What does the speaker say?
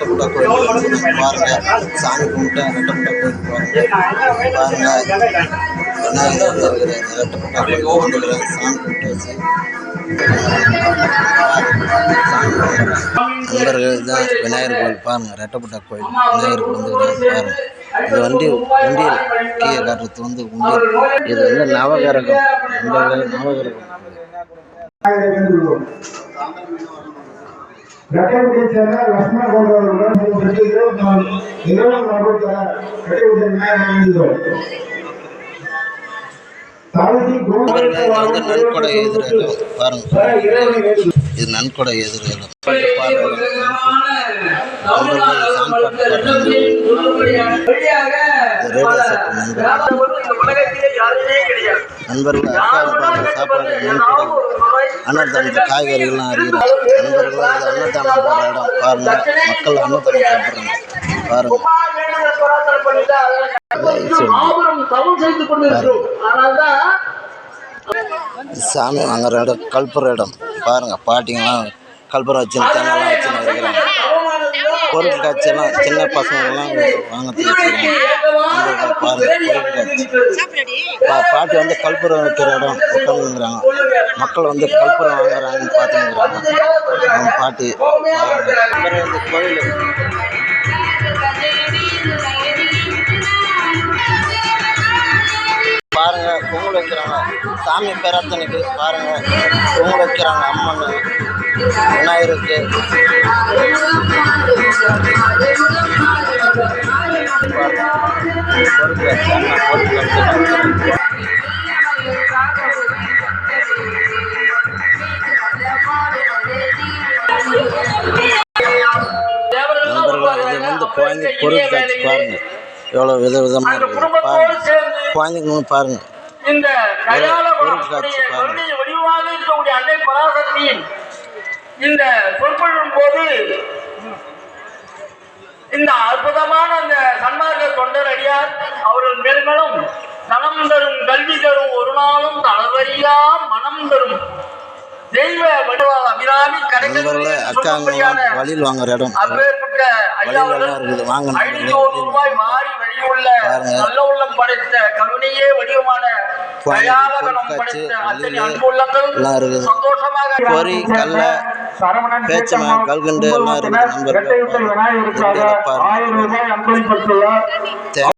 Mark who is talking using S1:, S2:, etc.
S1: ரெட்டப்பட்ட கோயில் பாருங்க. சாமி கும்பிட்டா ரெட்டப்பட்ட கோயில் பாருங்க. விநாயகர் ரெட்டப்பட்ட கோயில் வந்துக்கிறேன். சாமி கும்பிட்டாச்சு. நண்பர்கள் தான் விநாயகர் கோயில் பாருங்க. ரெட்டப்பட்ட கோயில் விநாயகருக்கு வந்துக்கிறேன் பாருங்க. இது உண்டியல் கீழே காட்டுறது உண்டியல். இது நவகிரகம் நண்பர்கள். நவகிரகம் நன்கொடை எதிரிடம் பாருங்க. இது நன்கொடை எதிரிடம் நண்பர்கள் சாப்பாடு அன்னதானத்து காய்கறிகள்லாம் அறிகிறாங்க. நண்பர்கள் அன்னதானம் போடுற இடம் பாருங்க. மக்கள் அன்னதானம் சாப்பிட்றாங்க பாருங்க. சாமி வாங்குற இடம் கல்புற இடம் பாருங்க. பாட்டிங்கெல்லாம் கல்புரம் வச்சு தேங்காய்லாம் வச்சுன்னு இருக்கிறாங்க. பொருள் காட்சியெல்லாம் சின்ன பசங்கள்லாம் வாங்கறதுக்கு வச்சுக்கிறாங்க பாருங்க. பொருள் காட்சி பாட்டி வந்து கல்புரம் வைக்கிற இடம் உட்காந்துங்கிறாங்க. மக்கள் வந்து கல்புரம் வாங்குறாங்கன்னு பார்த்துங்கிறாங்க. அவங்க பாட்டி வந்து கோயில் பாருங்க. பொங்கல் வைக்கிறாங்க. சாமி பேராத்தனைக்கு பாருங்க. பொங்கல் வைக்கிறாங்க. அம்மன் விநாயகருக்கு பொறுப்பு வச்சு அண்ணா பொறுப்பு வச்சு இது வந்து குழந்தை பொருள் காட்சி பாருங்க. எவ்வளோ விதவிதமாக இருக்குது பாருங்க. குழந்தைங்க பாருங்க.
S2: இந்த
S1: பொருள் காட்சி பாருங்க.
S2: அன்னை பராசக்தியின் இந்த சொற்பொழிவின் போது இந்த அற்புதமான அந்த சன்மார்க்க தொண்டர் அடியார் அவர்கள் மேல்களும் தனம் தரும் கல்வி தரும் ஒரு நாளும் தளவரியா மனம் தரும் தெய்வ வடிவால் அபிராமி
S1: வழியில் வாங்குற இடம்
S2: அப்பேற்பட்ட
S1: இருக்குது. வாங்க
S2: ரூபாய் மாறி வழியுள்ள நல்ல உள்ளம் படைத்த கருணையே வடிவமான
S1: பொறி கல்ல பேச்சமா கல்கண்டு எல்லாம் இருக்குது நண்பர்கள்.